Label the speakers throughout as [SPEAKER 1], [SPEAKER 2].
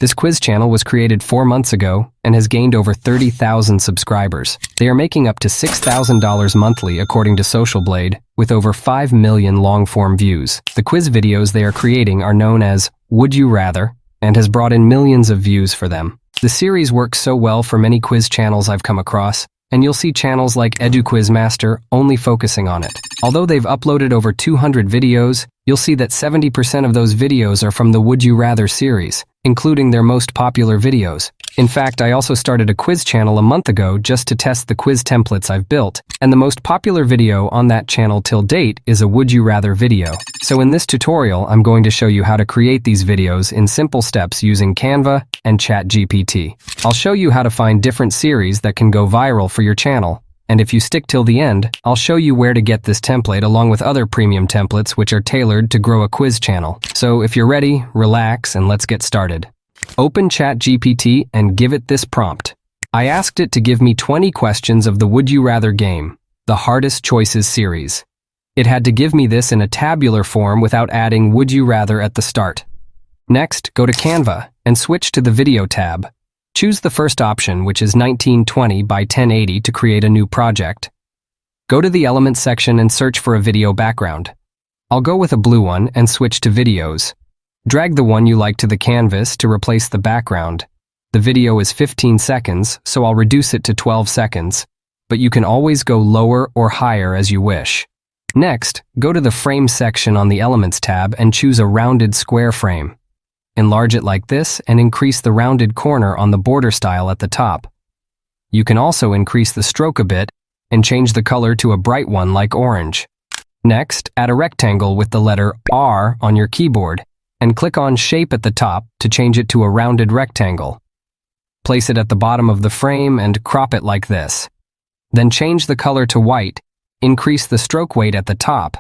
[SPEAKER 1] This quiz channel was created 4 months ago and has gained over 30,000 subscribers. They are making up to $6,000 monthly according to Social Blade, with over 5 million long-form views. The quiz videos they are creating are known as Would You Rather and has brought in millions of views for them. The series works so well for many quiz channels I've come across, and you'll see channels like EduQuizMaster only focusing on it. Although they've uploaded over 200 videos, you'll see that 70% of those videos are from the Would You Rather series, including their most popular videos. In fact, I also started a quiz channel a month ago just to test the quiz templates I've built, and the most popular video on that channel till date is a Would You Rather video. So in this tutorial, I'm going to show you how to create these videos in simple steps using Canva and ChatGPT. I'll show you how to find different series that can go viral for your channel, and if you stick till the end, I'll show you where to get this template along with other premium templates which are tailored to grow a quiz channel. So if you're ready, relax and let's get started. Open ChatGPT and give it this prompt. I asked it to give me 20 questions of the Would You Rather game, the Hardest Choices series. It had to give me this in a tabular form without adding Would You Rather at the start. Next, go to Canva and switch to the Video tab. Choose the first option, which is 1920 by 1080 to create a new project. Go to the Elements section and search for a video background. I'll go with a blue one and switch to Videos. Drag the one you like to the canvas to replace the background. The video is 15 seconds, so I'll reduce it to 12 seconds, but you can always go lower or higher as you wish. Next, go to the Frame section on the Elements tab and choose a rounded square frame. Enlarge it like this and increase the rounded corner on the border style at the top. You can also increase the stroke a bit and change the color to a bright one like orange. Next, add a rectangle with the letter R on your keyboard and click on Shape at the top to change it to a rounded rectangle. Place it at the bottom of the frame and crop it like this. Then change the color to white, increase the stroke weight at the top,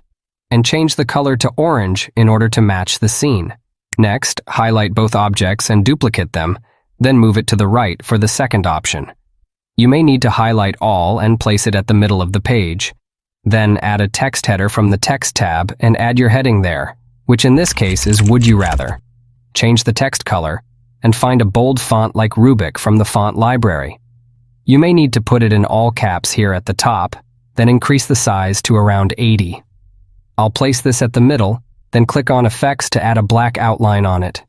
[SPEAKER 1] and change the color to orange in order to match the scene. Next, highlight both objects and duplicate them, then move it to the right for the second option. You may need to highlight all and place it at the middle of the page. Then add a text header from the Text tab and add your heading there, which in this case is Would You Rather. Change the text color and find a bold font like Rubik from the font library. You may need to put it in all caps here at the top, then increase the size to around 80. I'll place this at the middle, then click on Effects to add a black outline on it.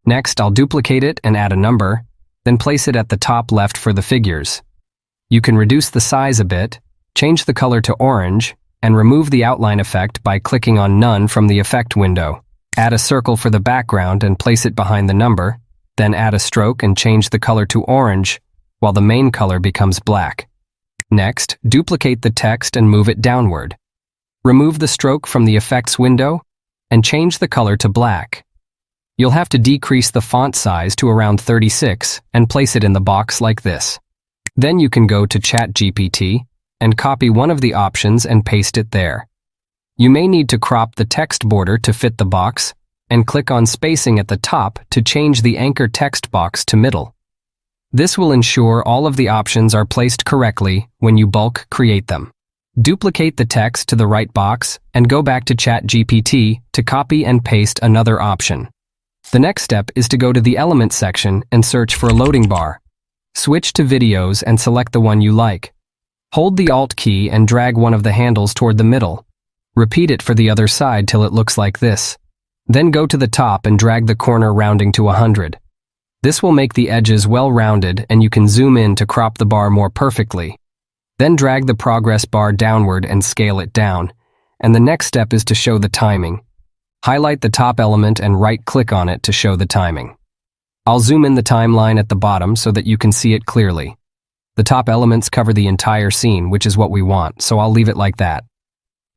[SPEAKER 1] Next, I'll duplicate it and add a number, then place it at the top left for the figures. You can reduce the size a bit, change the color to orange, and remove the outline effect by clicking on None from the Effect window. Add a circle for the background and place it behind the number, then add a stroke and change the color to orange, while the main color becomes black. Next, duplicate the text and move it downward. Remove the stroke from the Effects window, and change the color to black. You'll have to decrease the font size to around 36 and place it in the box like this. Then you can go to ChatGPT and copy one of the options and paste it there. You may need to crop the text border to fit the box and click on spacing at the top to change the anchor text box to middle. This will ensure all of the options are placed correctly when you bulk create them. Duplicate the text to the right box and go back to ChatGPT to copy and paste another option. The next step is to go to the Elements section and search for a loading bar. Switch to Videos and select the one you like. Hold the Alt key and drag one of the handles toward the middle. Repeat it for the other side till it looks like this. Then go to the top and drag the corner rounding to 100. This will make the edges well rounded and you can zoom in to crop the bar more perfectly. Then drag the progress bar downward and scale it down, and the next step is to show the timing. Highlight the top element and right-click on it to show the timing. I'll zoom in the timeline at the bottom so that you can see it clearly. The top elements cover the entire scene, which is what we want, so I'll leave it like that.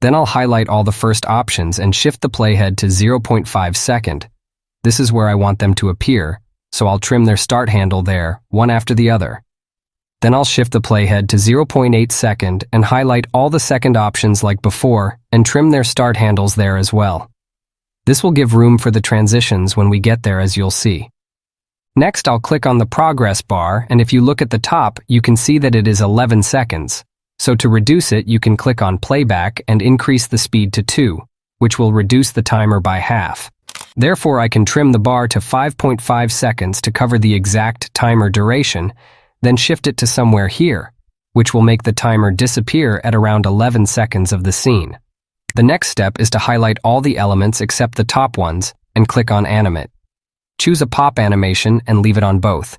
[SPEAKER 1] Then I'll highlight all the first options and shift the playhead to 0.5 second. This is where I want them to appear, so I'll trim their start handle there, one after the other. Then I'll shift the playhead to 0.8 second and highlight all the second options like before and trim their start handles there as well. This will give room for the transitions when we get there, as you'll see. Next, I'll click on the progress bar, and if you look at the top, you can see that it is 11 seconds. So to reduce it, you can click on playback and increase the speed to 2, which will reduce the timer by half. Therefore, I can trim the bar to 5.5 seconds to cover the exact timer duration, then shift it to somewhere here, which will make the timer disappear at around 11 seconds of the scene. The next step is to highlight all the elements except the top ones and click on Animate. Choose a pop animation and leave it on both.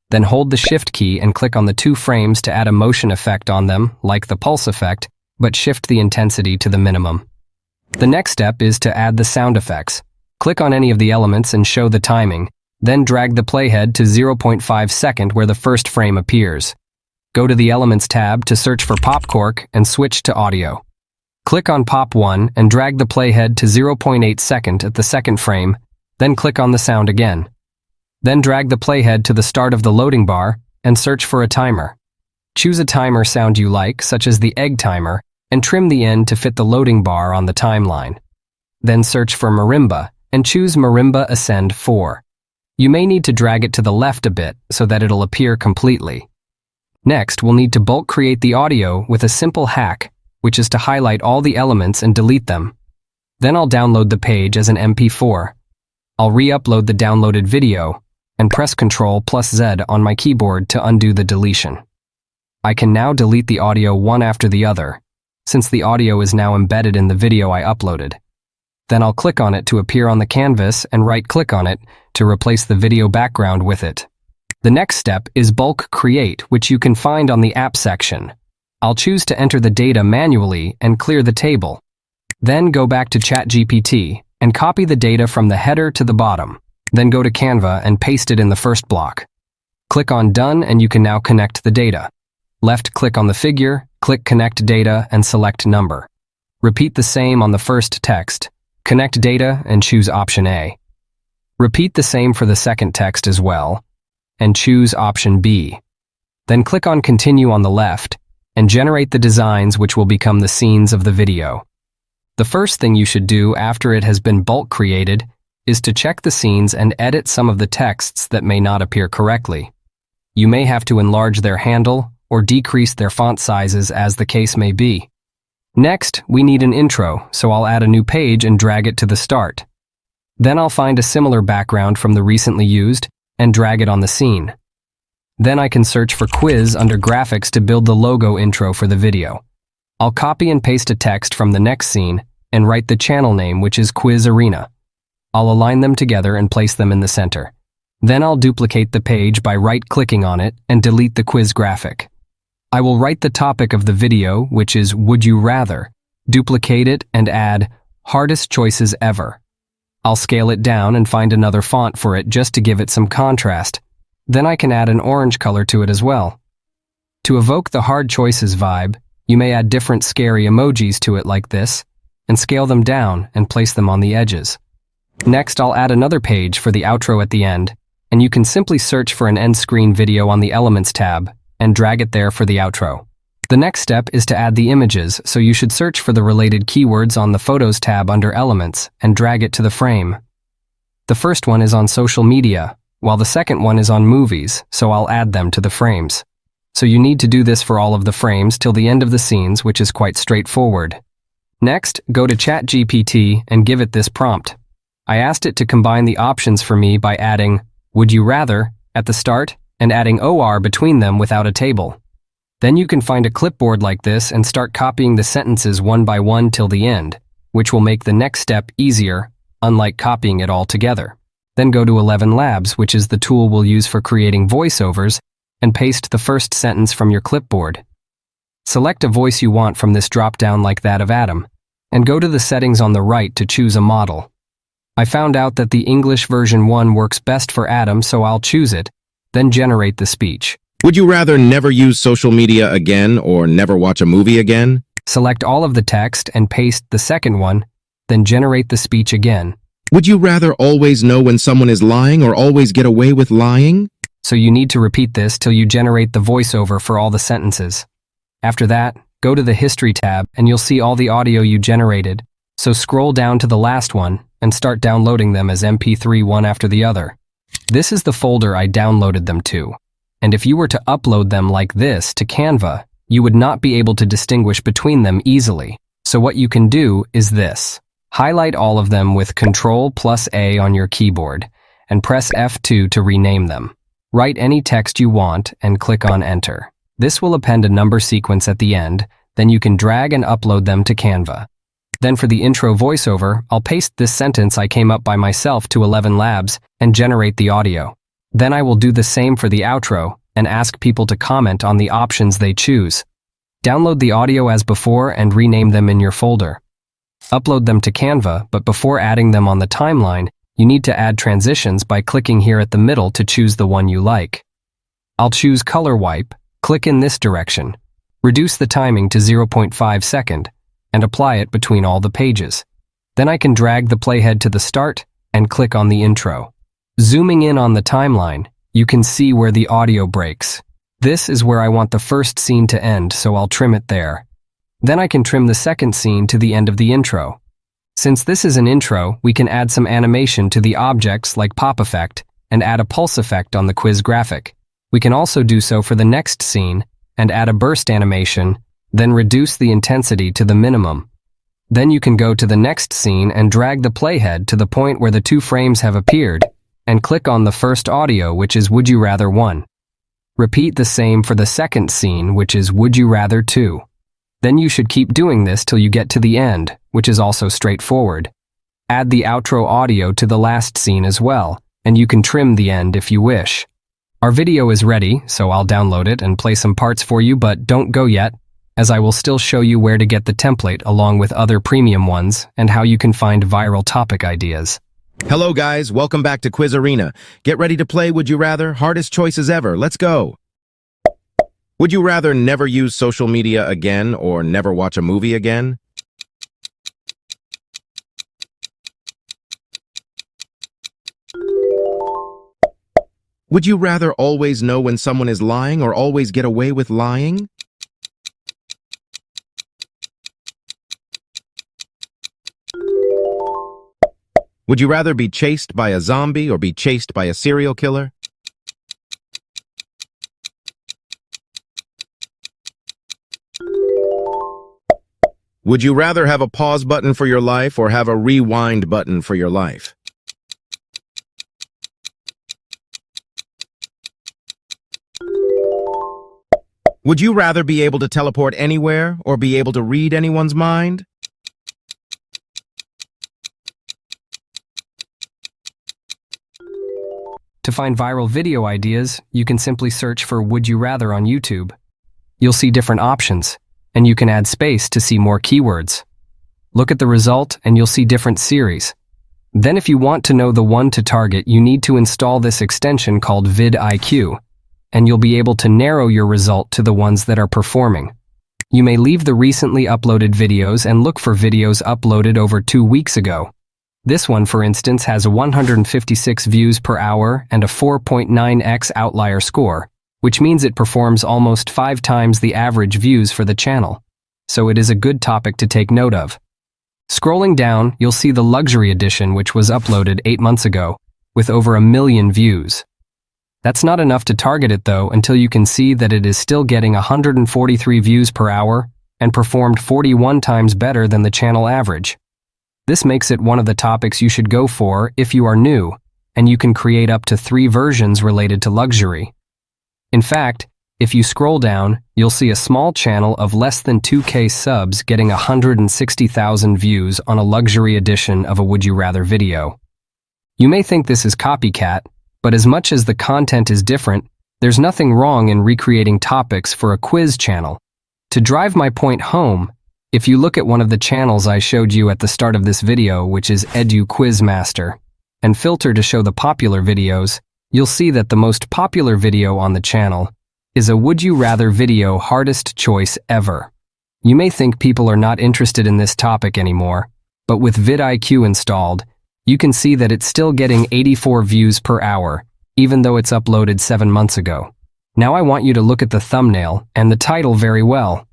[SPEAKER 1] Then hold the Shift key and click on the 2 frames to add a motion effect on them, like the pulse effect, but shift the intensity to the minimum. The next step is to add the sound effects. Click on any of the elements and show the timing, then drag the playhead to 0.5 second where the first frame appears. Go to the Elements tab to search for Pop Cork and switch to Audio. Click on Pop 1 and drag the playhead to 0.8 second at the second frame, then click on the sound again. Then drag the playhead to the start of the loading bar and search for a timer. Choose a timer sound you like, such as the egg timer, and trim the end to fit the loading bar on the timeline. Then search for Marimba and choose Marimba Ascend 4. You may need to drag it to the left a bit so that it'll appear completely. Next, we'll need to bulk create the audio with a simple hack, which is to highlight all the elements and delete them. Then I'll download the page as an MP4. I'll re-upload the downloaded video and press Ctrl+Z on my keyboard to undo the deletion. I can now delete the audio one after the other, since the audio is now embedded in the video I uploaded. Then I'll click on it to appear on the canvas and right-click on it to replace the video background with it. The next step is Bulk Create, which you can find on the App section. I'll choose to enter the data manually and clear the table. Then go back to ChatGPT and copy the data from the header to the bottom. Then go to Canva and paste it in the first block. Click on Done and you can now connect the data. Left-click on the figure, click Connect Data and select Number. Repeat the same on the first text. Connect Data and choose Option A. Repeat the same for the second text as well, and choose Option B. Then click on Continue on the left, and generate the designs which will become the scenes of the video. The first thing you should do after it has been bulk created is to check the scenes and edit some of the texts that may not appear correctly. You may have to enlarge their handle or decrease their font sizes as the case may be. Next, we need an intro, so I'll add a new page and drag it to the start. Then I'll find a similar background from the recently used and drag it on the scene. Then I can search for Quiz under Graphics to build the logo intro for the video. I'll copy and paste a text from the next scene and write the channel name, which is Quiz Arena. I'll align them together and place them in the center. Then I'll duplicate the page by right-clicking on it and delete the quiz graphic. I will write the topic of the video, which is Would You Rather, duplicate it and add Hardest Choices Ever. I'll scale it down and find another font for it just to give it some contrast. Then I can add an orange color to it as well. To evoke the hard choices vibe, you may add different scary emojis to it like this, and scale them down and place them on the edges. Next, I'll add another page for the outro at the end, and you can simply search for an end screen video on the Elements tab and drag it there for the outro. The next step is to add the images, so you should search for the related keywords on the Photos tab under Elements and drag it to the frame. The first one is on social media, while the second one is on movies, so I'll add them to the frames. So you need to do this for all of the frames till the end of the scenes, which is quite straightforward. Next, go to ChatGPT and give it this prompt. I asked it to combine the options for me by adding Would You Rather at the start and adding OR between them without a table. Then you can find a clipboard like this and start copying the sentences one by one till the end, which will make the next step easier, unlike copying it all together. Then go to ElevenLabs, which is the tool we'll use for creating voiceovers, and paste the first sentence from your clipboard. Select a voice you want from this drop-down like that of Adam, and go to the settings on the right to choose a model. I found out that the English version 1 works best for Adam, so I'll choose it, then generate the speech.
[SPEAKER 2] Would you rather never use social media again or never watch a movie again?
[SPEAKER 1] Select all of the text and paste the second one, then generate the speech again.
[SPEAKER 2] Would you rather always know when someone is lying or always get away with lying?
[SPEAKER 1] So you need to repeat this till you generate the voiceover for all the sentences. After that, go to the History tab and you'll see all the audio you generated, so scroll down to the last one and start downloading them as MP3 one after the other. This is the folder I downloaded them to, and if you were to upload them like this to Canva, you would not be able to distinguish between them easily. So what you can do is this. Highlight all of them with Ctrl+A on your keyboard and press F2 to rename them. Write any text you want and click on Enter. This will append a number sequence at the end, then you can drag and upload them to Canva. Then for the intro voiceover, I'll paste this sentence I came up by myself to ElevenLabs and generate the audio. Then I will do the same for the outro and ask people to comment on the options they choose. Download the audio as before and rename them in your folder. Upload them to Canva, but before adding them on the timeline, you need to add transitions by clicking here at the middle to choose the one you like. I'll choose Color Wipe, click in this direction, reduce the timing to 0.5 second, and apply it between all the pages. Then I can drag the playhead to the start and click on the intro. Zooming in on the timeline, you can see where the audio breaks. This is where I want the first scene to end, so I'll trim it there. Then I can trim the second scene to the end of the intro. Since this is an intro, we can add some animation to the objects like pop effect and add a pulse effect on the quiz graphic. We can also do so for the next scene and add a burst animation, then reduce the intensity to the minimum. Then you can go to the next scene and drag the playhead to the point where the 2 frames have appeared and click on the first audio, which is Would You Rather 1. Repeat the same for the second scene, which is Would You Rather 2. Then you should keep doing this till you get to the end, which is also straightforward. Add the outro audio to the last scene as well, and you can trim the end if you wish. Our video is ready, so I'll download it and play some parts for you, but don't go yet, as I will still show you where to get the template along with other premium ones and how you can find viral topic ideas.
[SPEAKER 2] Hello guys, welcome back to Quiz Arena. Get ready to play Would You Rather? Hardest choices ever. Let's go. Would you rather never use social media again or never watch a movie again? Would you rather always know when someone is lying or always get away with lying? Would you rather be chased by a zombie or be chased by a serial killer? Would you rather have a pause button for your life or have a rewind button for your life? Would you rather be able to teleport anywhere or be able to read anyone's mind?
[SPEAKER 1] To find viral video ideas, you can simply search for Would You Rather on YouTube. You'll see different options, and you can add space to see more keywords. Look at the result and you'll see different series. Then if you want to know the one to target, you need to install this extension called vidIQ, and you'll be able to narrow your result to the ones that are performing. You may leave the recently uploaded videos and look for videos uploaded over 2 weeks ago. This one, for instance, has 156 views per hour and a 4.9x outlier score, which means it performs almost 5 times the average views for the channel. So it is a good topic to take note of. Scrolling down, you'll see the luxury edition, which was uploaded 8 months ago, with over 1 million views. That's not enough to target it though, until you can see that it is still getting 143 views per hour and performed 41 times better than the channel average. This makes it one of the topics you should go for if you are new, and you can create up to 3 versions related to luxury. In fact, if you scroll down, you'll see a small channel of less than 2K subs getting 160,000 views on a luxury edition of a Would You Rather video. You may think this is copycat, but as much as the content is different, there's nothing wrong in recreating topics for a quiz channel. To drive my point home, if you look at one of the channels I showed you at the start of this video, which is Edu Quizmaster, and filter to show the popular videos, you'll see that the most popular video on the channel is a Would You Rather video, hardest choice ever. You may think people are not interested in this topic anymore, but with vidIQ installed, you can see that it's still getting 84 views per hour, even though it's uploaded 7 months ago. Now I want you to look at the thumbnail and the title very well.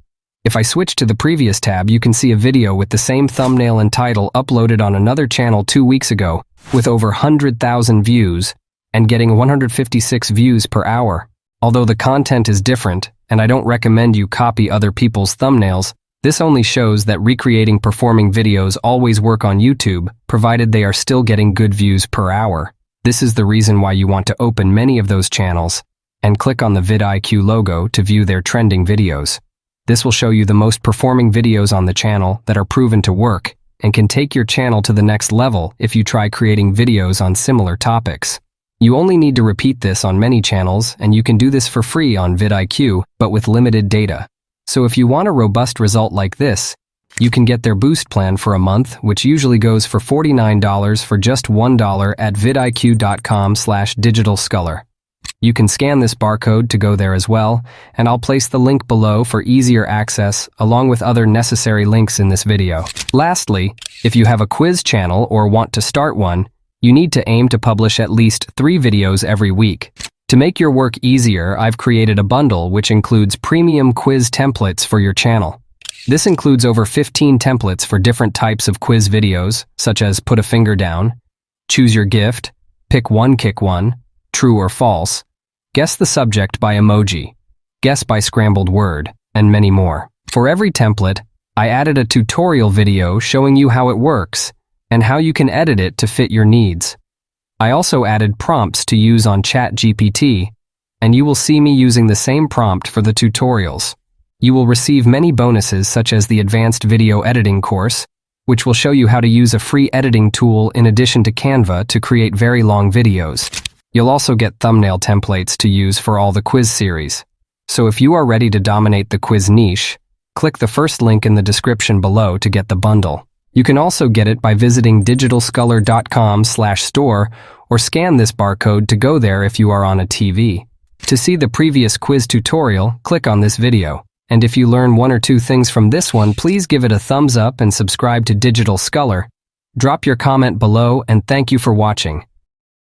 [SPEAKER 1] If I switch to the previous tab, you can see a video with the same thumbnail and title uploaded on another channel 2 weeks ago, with over 100,000 views, and getting 156 views per hour. Although the content is different, and I don't recommend you copy other people's thumbnails, This only shows that recreating performing videos always work on YouTube, provided they are still getting good views per hour. This is the reason why you want to open many of those channels and click on the vidIQ logo to view their trending videos. This will show you the most performing videos on the channel that are proven to work and can take your channel to the next level if you try creating videos on similar topics. You only need to repeat this on many channels, and you can do this for free on vidIQ, but with limited data. So if you want a robust result like this, you can get their boost plan for a month, which usually goes for $49 for just $1 at vidiq.com/digitalscholar. You can scan this barcode to go there as well, and I'll place the link below for easier access along with other necessary links in this video. Lastly, if you have a quiz channel or want to start one, you need to aim to publish at least 3 videos every week. To make your work easier, I've created a bundle which includes premium quiz templates for your channel. This includes over 15 templates for different types of quiz videos, such as put a finger down, choose your gift, pick one, kick one, true or false, guess the subject by emoji, guess by scrambled word, and many more. For every template, I added a tutorial video showing you how it works and how you can edit it to fit your needs. I also added prompts to use on ChatGPT, and you will see me using the same prompt for the tutorials. You will receive many bonuses such as the Advanced Video Editing course, which will show you how to use a free editing tool in addition to Canva to create very long videos. You'll also get thumbnail templates to use for all the quiz series. So if you are ready to dominate the quiz niche, click the first link in the description below to get the bundle. You can also get it by visiting digitalscholar.com/store or scan this barcode to go there if you are on a TV. To see the previous quiz tutorial, click on this video. And if you learn 1 or 2 things from this one, please give it a thumbs up and subscribe to Digital Scholar. Drop your comment below, and thank you for watching.